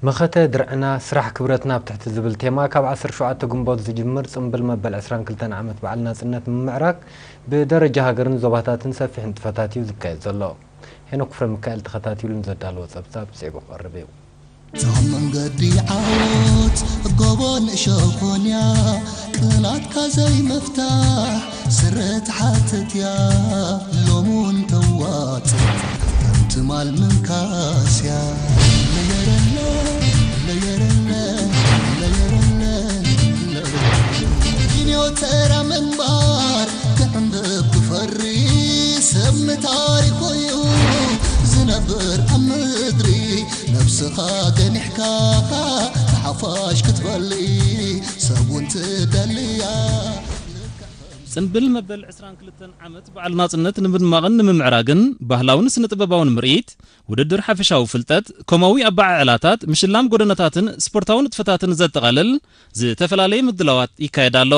مخته درعنا سرح كبرتنا بتحت زبل تيما كاب 10 شعات جنبوت زجمر صنبل مبل 22 عامت بعلنا سنة من معرك بدرجة هاجرن زباتاتن سفح انتفتاتي وزكاية زلو هنا كفر مكايل تختاتي ولنزدال وصبصاب سيبو قربيو تمن قدي عوت قبون شوفونيا طلعت كازي مفتاح سرت حاتت يا لومون توات انت مال من كاسيا ترى من بار تعندب بفري سم تاريخي زنبر أمدري نفسها تنحكاها حفاش كتبلي سبون تدليا سنبل مبل 22 عامت بعل ناصنت نمدماغن نممعراغن ባህላውን ስነ ጥበባውን ምርኢት ውድድር ሓፈሻው ፍልጠት ኮማዊ አባዕ ዕላታት ምሽላም ጎደነታትን ስፖርታውን ጥፈታትን ዘጠቃለል ዝተፈላለየ ምድላዋት ይካየዳሎ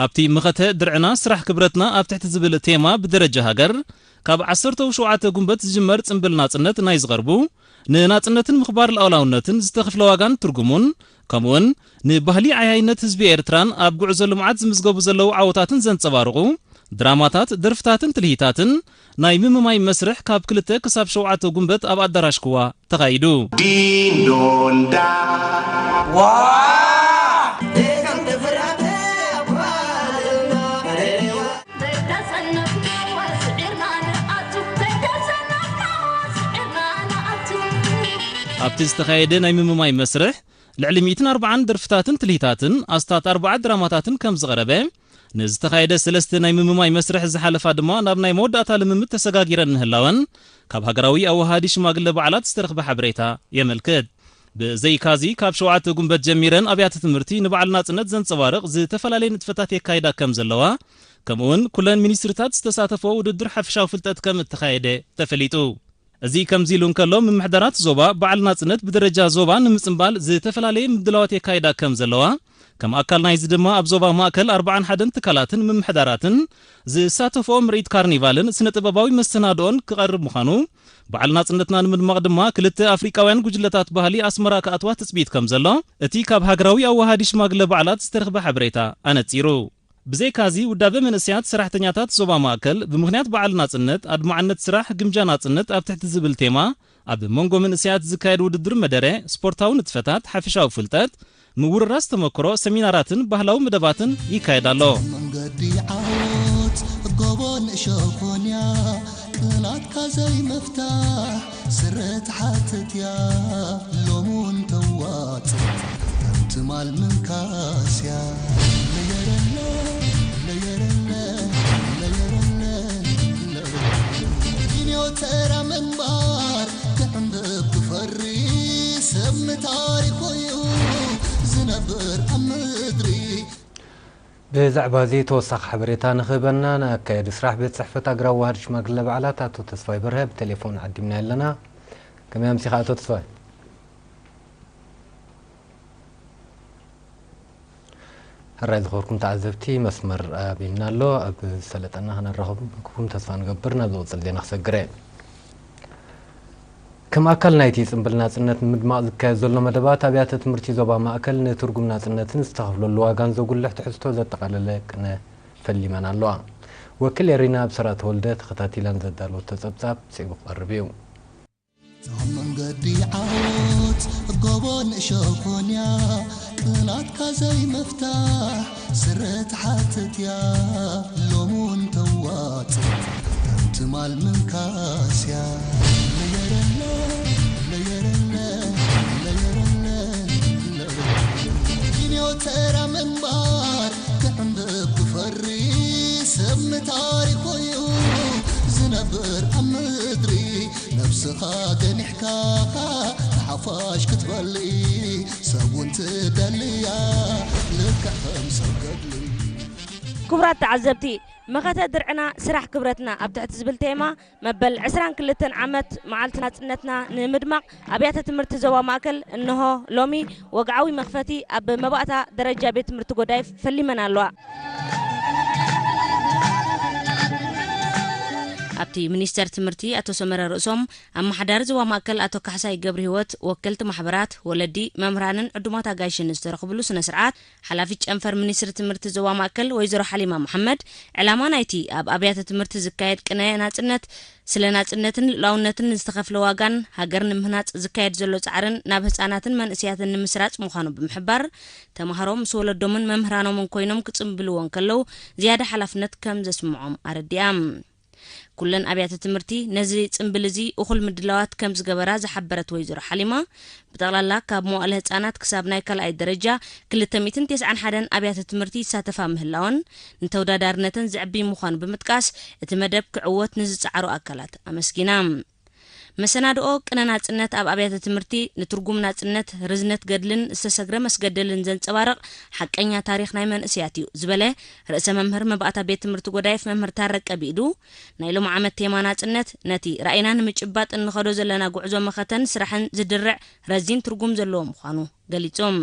ኣብቲ ምኸተ ድርዕና ስራሕ ክብረትና ኣብ ትሕቲ ዝብል ቴማ ብደረጃ ሃገር ካብ 17 ጉንበት ዝጅመር ጽምብል ናጽነት ናይ ዝቀርቡ ንናጽነትን ምኽባር ለአውላውነትን ዝተኽፍለ ዋጋን ትርጉሙን ከምውን ንባህሊ ዓያይነት ህዝቢ ኤርትራን ኣብ ጉዕዞ ልምዓት ዝምዝገቡ ዘለው ዓወታትን ዘንጸባርቑ ድራማታት ደርፍታትን ትልሂታትን ናይ ምምማይ መስርሕ ካብ 2 ክሳብ 7 ጉንበት ኣብ ኣዳራሽ ክዋ ተኻይዱ ዲንዶንዳ ዋ ኣብቲ ዝተኻየደ ናይ ምምማይ መስርሕ ልዕሊ 140 ደርፍታትን ትልሂታትን ኣስታት 4 ድራማታትን ከም ዝቐረበ ንዝተኻየደ ሰለስተ ናይ ምምማይ መስርሕ ዝሓለፋ ድማ ናብ ናይ መወዳእታ ልምምድ ተሰጋጊረን ንህላወን ካብ ሃገራዊ ኣዋሃዲ ሽማግለ በዓላት ዝተረኽበ ሓበሬታ የመልክት ብዘይካዚ ካብ 7 ጉንበት ጀሚረን ኣብያተ ትምህርቲ ንበዓል ናጽነት ዘንጸባርቕ ዝተፈላለየ ንጥፈታት የካይዳ ከም ዘለዋ ከምኡውን ኩለን ሚኒስትሪታት ዝተሳተፈ ውድድር ሓፈሻዊ ፍልጠት ከም እተኻየደ ተፈሊጡ እዚ ከምዚሉ እንከሎ ምምሕዳራት ዞባ በዓል ናጽነት ብደረጃ ዞባ ንምጽምባል ዝተፈላለየ ምድላዋት የካይዳ ከም ዘለዋ ከም ኣካል ናይዚ ድማ ኣብ ዞባ ማእከል 41 ትካላትን ምምሕዳራትን ዝሳተፈ ምርኢት ካርኒቫልን ስነ ጥበባዊ መስተናድኦን ክቐርብ ምዃኑ በዓል ናጽነትና ንምድማቕ ድማ ክልተ ኣፍሪቃውያን ጉጅለታት ባህሊ ኣስመራ ከኣትዋ ትጽቢት ከም ዘሎ እቲ ካብ ሃገራዊ ኣዋሃዲ ሽማግለ በዓላት ዝተረኽበ ሓበሬታ ኣነጺሩ ብዘይካዚ ውዳበ መንእስያት ሰራሕተኛታት ዞባ ማእከል ብምኽንያት በዓል ናጽነት ኣድማዕነት ስራሕ ግምጃ ናጽነት ኣብ ትሕቲ ዝብል ቴማ ኣብ መንጎ መንእስያት ዝካየድ ውድድር መደረ ስፖርታዊ ንጥፈታት ሓፈሻዊ ፍልጠት ምውርራስ ተመክሮ ሰሚናራትን ባህላዊ መደባትን ይካየዳሎ መንገዲ ዓወት ጎቦን ሸፎንያ ጥላት ካዘይ መፍታሕ ስረት ሓትትያ ሎሙን ተዋት ትማል ምን ካስያ ترى من بار تعندب بفري سم تاريخي زنبر أمدري بزعبا زي توسخ حبريتا نخبرنا نأكد إسراح بيت صحفة أقرأ وهرش مقلة بعلات أتو تصفاي برهب تليفون عدي من لنا كم يمسي خاطو تصفاي هرأي ذخوركم تعذبتي مسمر بينا له أب سلطنا هنا الرغب كم تصفان قبرنا بوصل دي نخسق قريب كم أكل نايتي سنبل ناصنت مدماغ زكاية زولنا مدبات أبيات تمرتي زوبا ما أكل نترقم ناصنت نستغفلو اللواغان زوقل لح تحستو زد تقللك أنا فاللي من اللواغ وكل يرينا بسرات ولدت خطاتي لان زدالو تزبزاب سيبو قربيو تمن قدي عوت قبون شوفونيا طلعت كازي مفتاح سرت حاتت يا لومون توات انت مال من كاسيا ترى من بار تعندب بفري سم تاريخي زنبر أمدري نفسها تنحكاها حفاش كتبلي سبون تدليا لك خمسة قدلي كبرات تعذبتي مخاتا درعنا سرح كبرتنا أبتعت زبل تيما مبل 22 عامت معالتنا تنتنا نمدمق أبيات تمرت زوا ماكل إنه لومي وقعوي مخفتي أب مبقتا درجة بيت مرتقو دايف فاللي من اللواء ኣብቲ ሚኒስተር ትምህርቲ ኣቶ ሰመረ ርእሶም ኣማሓዳሪ ዞባ ማእከል ኣቶ ካሕሳይ ገብረ ህይወት ወከልቲ ማሕበራት ወለዲ መምህራንን ዕዱማት ኣጋይሽን ዝተረኽብሉ ስነ ስርዓት ሓላፊ ጨንፈር ሚኒስትሪ ትምህርቲ ዞባ ማእከል ወይዘሮ ሓሊማ መሐመድ ዕላማ ናይቲ ኣብ ኣብያተ ትምህርቲ ዝካየድ ቅነ ናጽነት ስለ ናጽነትን ላውነትን ዝተኸፍለ ዋጋን ሃገር ንምህናጽ ዝካየድ ዘሎ ጻዕርን ናብ ህፃናትን መንእስያትን ንምስራጽ ምዃኑ ብምሕባር ተማሃሮም ምስ ወለዶምን መምህራኖምን ኮይኖም ክጽምብልዎን ከለው ዝያዳ ሓላፍነት ከም ዘስምዖም ኣረዲኦም ኩለን ኣብያተ ትምህርቲ ነዚ ጽምብል እዚ እኹል ምድላዋት ከም ዝገበራ ዝሓበረት ወይዘሮ ሓሊማ ብጠቕላላ ካብ መዋእለ ህፃናት ክሳብ ናይ ካልኣይ ደረጃ 291 ኣብያተ ትምህርቲ ይሳተፋ ምህላውን ንተወዳዳርነትን ዝዕቢ ምዃኑ ብምጥቃስ እቲ መደብ ክዕወት ንዝፃዕሩ ኣካላት ኣመስጊና መሰናድኦ ቅነ ናጽነት ኣብ ኣብያተ ትምህርቲ ንትርጉም ናጽነት ርዝነት ገድልን ዝተሰግረ መስገደልን ዘንጸባርቕ ሓቀኛ ታሪኽ ናይ መንእስያት እዩ ዝበለ ርእሰ መምህር መባእታ ቤት ትምህርቲ ጎዳይፍ መምህር ታረቀ ቢዱ ናይ ሎም ዓመት ቴማ ናጽነት ነቲ ራእይና ንምጭባጥ እንኸዶ ዘለና ጉዕዞ መኸተን ስራሕን ዝድርዕ ረዚን ትርጉም ዘለዎ ምዃኑ ገሊጾም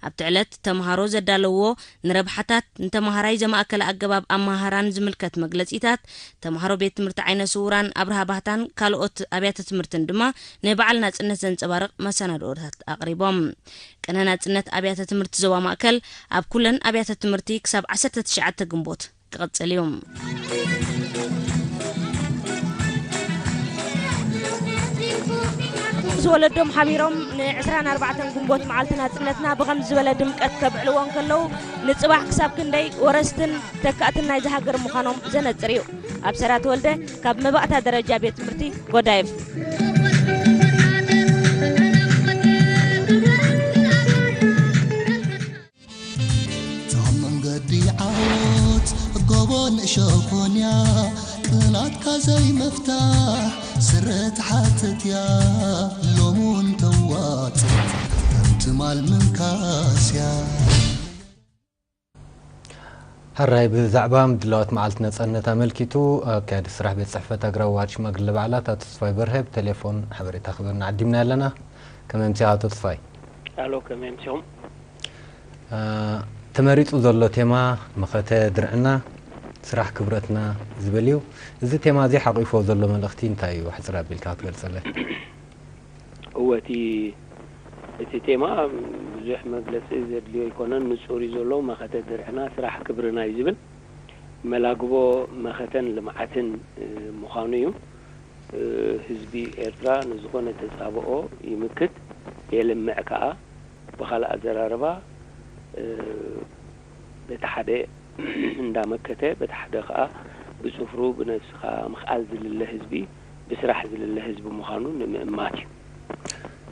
ኣብቲ ዕለት ተማሃሮ ዘዳለዎ ንረብሓታት ንተማሃራይ ዘማእከለ ኣገባብ ኣማሃራን ዝምልከት መግለጺታት ተማሃሮ ቤት ትምህርቲ ዓይነ ስውራን ኣብርሃ ባህታን ካልኦት ኣብያተ ትምህርትን ድማ ንበዓል ናጽነት ዘንጸባርቕ መሰናድኦታት ኣቕሪቦም ቅነ ናጽነት ኣብያተ ትምህርቲ ዞባ ማእከል ኣብ ኩለን ኣብያተ ትምህርቲ ክሳብ 19 ግንቦት ክቕጽል እዩ ዝወለዶም ሓቢሮም ን24 ግንቦት መዓልቲ ናጽነትና ብኸም ዝበለ ድምቀት ከብዕልዎን ከለው ንጽባሕ ክሳብ ክንደይ ወረስትን ተካእትን ናይ ዝሃገር ምዃኖም ዘነጽር እዩ ኣብ ሰራት ወልደ ካብ መባእታ ደረጃ ቤት ትምህርቲ ጎዳይፍ መንገዲ ዓወት ጎቦን ሸኮንያ ቅናት ካዘይ መፍታሕ ስረት ሓተትያ ሎሙን ተዋት እንትማል ምንካስያ هراي بزعبا مدلوات معلت نصنت أملكيتو كاد سرح بيت صحفة أقرأ وارش مقل بعلات تصفاي برهب تليفون حبري تاخذنا عديمنا لنا كمان تيها تصفاي الو كمان تيهم تماريت وزلو تيما مخاته درعنا سرح كبرتنا زبليو زي تيما زي حقيفو وزلو من الاختين تايو حسرا بالكات قلصله هو تي تيما بزح مجلس زدليو يكونن نصوري زلو مخاته درعنا سرح كبرنا يزبل ملاقبو مخاتن لمعاتن مخانيو حزبي إيرترا نزغونه تصابؤو يمكت يلمع كا بخلا أزراربا بتحدى ندامكته بتحدى خا بسفرو بنفس خا مخال زل حزبي بسرح زل حزب مخانو ماتي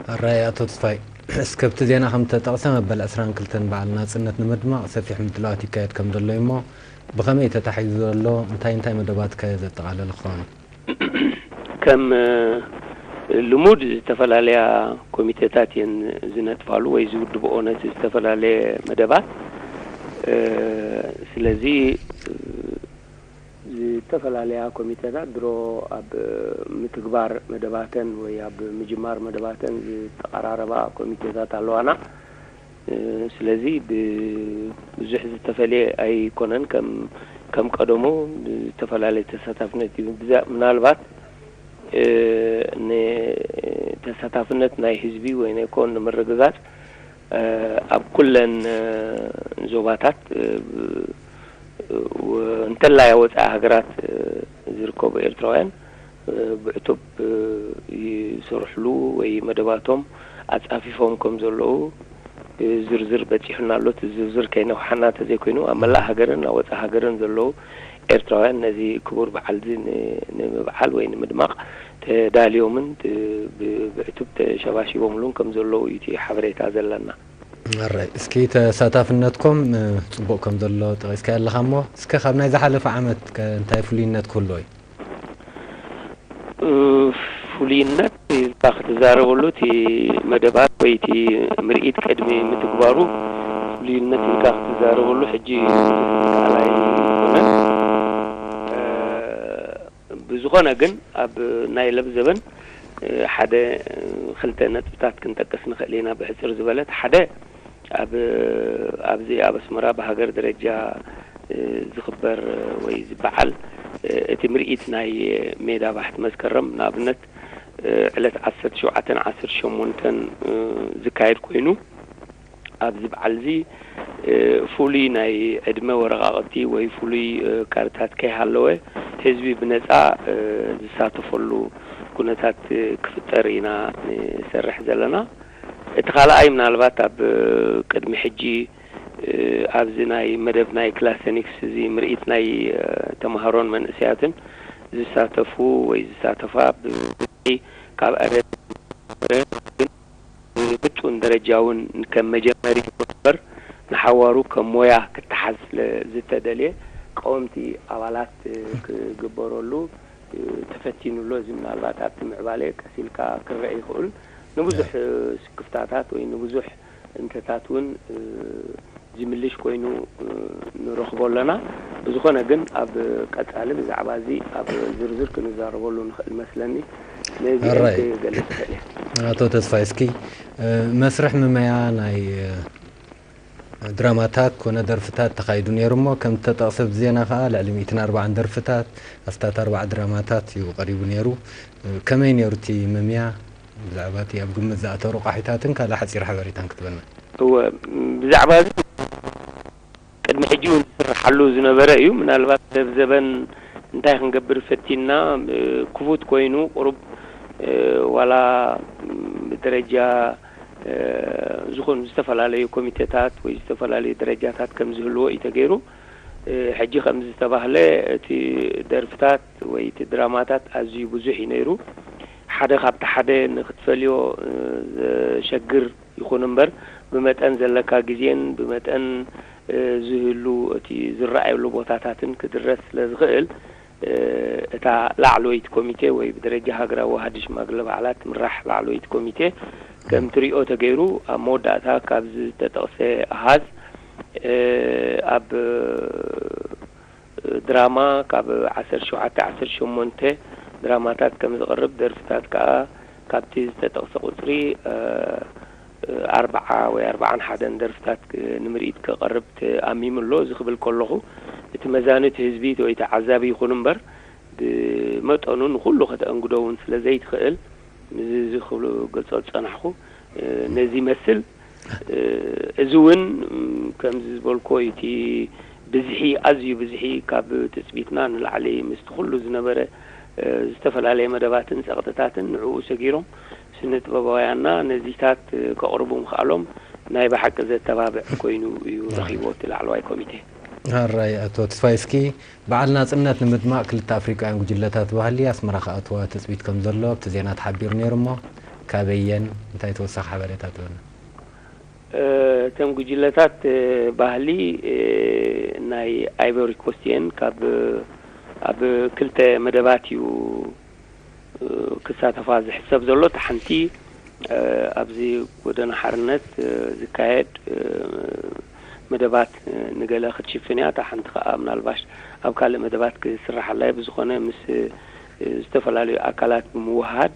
الرأي أتصفي اسكبت زينا خمسة تقسم بالأسران كلتن بعلنا سنة نمدمع سفيح مدلواتي كايد كم دلو يمو بخمية تحيز دلو انتاي مدبات كايد تقال الأخوان كم لمود استفلاليا كوميتيتات زنت فالو ويزود بونس استفلاليا مدبات سلازي استفلاليا كوميتيتات درو اب متكبار مدباتن ويا بمجمار مدباتن تقراربا كوميتيتات الوانا سلازي بزح استفلاليا اي كونن كم قدمو استفلاليا تساتفنت منالبات تساتفنت ناي حزبي وين يكون مرغزات اب كلن زوباتات وانتلا يوصا هغرات زركوب إيرتراوያን بعتوب يسرحلو ወይ መደባቶም አጻፊፎም ከም ዘለው ዝርዝር በጽሕናሎት ዝርዝር ከይነው ሓናተ ዘይኮይኑ አመላ ሀገርን ወጻ ሀገርን ዘለው ኤርትራውያን ነዚ ክቡር በዓል ንመብዓል ወይ ንምድማቅ ተዳልዮምን ብዕቱብ ተሸባሽቦምሉን ከም ዘለው እቲ ሓበሬታ ዘለና الرأي اسكي تساتفنتكم صبوق كم دلو تغيسك يلا خمو اسكي خبنا إذا حلف عمت كنتاي فولينات كلوي فولينات تاخد زارولو تي مدبات ويتي مرئيت كدمي متكبارو فولينات تاخد زارولو حجي على كونن بزغنا جن أب نايلب زبن حدا خلتنا تبتات كنت قسنا خلينا بحسر زبالات حدا أب زي أب اسمرا بهاجر درجة ዝኽበር ወይ ዝበዓል እቲ ምርኢት ናይ ሜዳ ባሕቲ መስከረም ንኣብነት ዕለት 17-18 ዝካየድ ኮይኑ ኣብዚ በዓል እዚ ፍሉይ ናይ ዕድመ ወረቓቕቲ ወይ ፍሉይ ካርታት ከይሃለወ ህዝቢ ብነፃ ዝሳተፈሉ ኩነታት ክፍጠር ኢና ንሰርሕ ዘለና እቲ ካልኣይ ምናልባት ኣብ ቅድሚ ሕጂ ኣብዚ ናይ መደብ ናይ ክላሰኒክስ እዚ ምርኢት ናይ ተማሃሮን መንእስያትን ዝሳተፉ ወይ ዝሳተፋ ካብ ኣረት ብጡን ደረጃውን ከም መጀመሪ ነበር ንሓዋሩ ከም ሞያ ክትሓዝ ዝተደልየ ቀወምቲ ኣባላት ክግበረሉ ተፈቲኑሎ እዚ ምናልባት ኣብቲ ምዕባለ ቀሲልካ ክረአ ይኽእል ንብዙሕ ስክፍታታት ወይ ንብዙሕ እንተታት እውን ዝምልሽ ኮይኑ ንረኽቦ ኣለና ብዝኾነ ግን ኣብ ቀጻሊ ብዛዕባ እዚ ኣብ ዝርዝር ክንዛረበሉ ንኽእል መስለኒ ነዚ ገለጽ ክእል ኣቶ ተስፋይ እስኪ መስርሕ ምመያ ናይ ድራማታት ኮነ ደርፍታት ተኻይዱ ነይሩ እሞ ከም ተጠቕሰብ ዜና ከዓ ልዕሊ 140 ደርፍታት ኣስታት 4 ድራማታት እዩ ቀሪቡ ነይሩ ከመይ ነይሩ እቲ ምምያ ብዛዕባ እቲ ኣብ ግምት ዝኣተሩ ቃሒታትን ካልእ ሓፂር ሓበሬታን ክትበና ብዛዕባ እዚ ቅድሚ ሕጂ ዝስርሓሉ ዝነበረ እዩ ምናልባት ሰብ ዘበን እንታይ ክንገብር ፈቲና ክፉት ኮይኑ ቁሩብ ዋላ ብደረጃ ዝኾኑ ዝተፈላለዩ ኮሚቴታት ወይ ዝተፈላለዩ ደረጃታት ከም ዝህልዎ እዩ ተገይሩ ሕጂ ከም ዝተባህለ እቲ ደርፍታት ወይ እቲ ድራማታት ኣዝዩ ብዙሕ እዩ ነይሩ ሓደ ካብቲ ሓደ ንክትፈልዮ ዘሸግር ይኹን እምበር ብመጠን ዘለካ ግዜን ብመጠን ዝህሉ እቲ ዝረኣየሉ ቦታታትን ክድረስ ስለዝኽእል እታ ላዕለወይቲ ኮሚቴ ወይ ብደረጃ ሃገራዊ ዋሃዲ ሽማግለ በዓላት ምራሕ ላዕለወይቲ ኮሚቴ ከም ትሪኦ ተገይሩ ኣብ መወዳእታ ካብ ዝተጠቕሰ ኣሃዝ ኣብ ድራማ ካብ 17-18 ድራማታት ከም ዝቐርብ ደርፍታት ከዓ ካብቲ ዝተጠቕሰ ቁፅሪ 40 ወይ 41 ደርፍታት ንምርኢት ከቐርብ ተኣሚሙሎ ዝኽብል ከለኹ እቲ መዛነት ህዝቢ ወይ ተዓዛቢ ይኹን እምበር ብመጠኑ ንኩሉ ከተአንግዶ እውን ስለዘይትኽእል ዝኽብሉ ገልጾ ፀናሕኹ ነዚ መስል እዚ እውን ከም ዝበልኮ እቲ ብዝሒ ኣዝዩ ብዝሒ ካብ ትፅቢትና ንላዕሊ ምስቲ ኩሉ ዝነበረ ዝተፈላለዩ መደባትን ፀቕጥታትን ንዕኡ ሰጊሮም ስነ ጥበባውያንና ነዚታት ከቕርቡ ምኽኣሎም ናይ ብሓቂ ዘተባብዕ ኮይኑ እዩ ረኺቦ እቲ ላዕለዋይ ኮሚቴ ሃራይ ኣቶ ተስፋይ እስኪ በዓል ናጽነት ንምድማቕ ክልተ ኣፍሪቃውያን ጉጅለታት ባህሊ ኣስመራ ከኣትዋ ተፅቢት ከም ዘሎ ኣብቲ ዜና ተሓቢሩ ነይሩ እሞ ካበየን እንታይ ተወሳኺ ሓበሬታት ኣለና እቶም ጉጅለታት ባህሊ ናይ ኣይቮሪ ኮስት እየን ካብ ኣብ ክልተ መደባት እዩ ክሳተፋ ዝሕሰብ ዘሎ ተሓንቲ ኣብዚ ጎደና ሓርነት ዝካየድ መደባት ንገለ ክትሽፍን እያ ተሓንቲ ከዓ ምናልባሽ ኣብ ካልእ መደባት ክስራሓላ ብዝኾነ ምስ ዝተፈላለዩ ኣካላት ብምውሃድ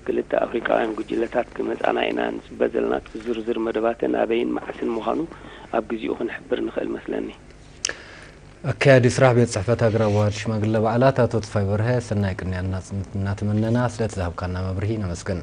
ክልተ ኣፍሪቃውያን ጉጅለታት ክመፃና ኢና ንፅበ ዘለና ዝርዝር መደባትን ኣበይን ማዕስን ምዃኑ ኣብ ግዜኡ ክንሕብር ንኽእል መስለኒ ኣካያዲ ስራሕ ቤት ፅሕፈት ሃገራዊ ዋሃዲ ሽማግለ በዓላት ኣቶ ተስፋይ በርሀ ሰናይ ቅንያ እናትመነና ስለተዛሃብካና መብርሂ ነመስግን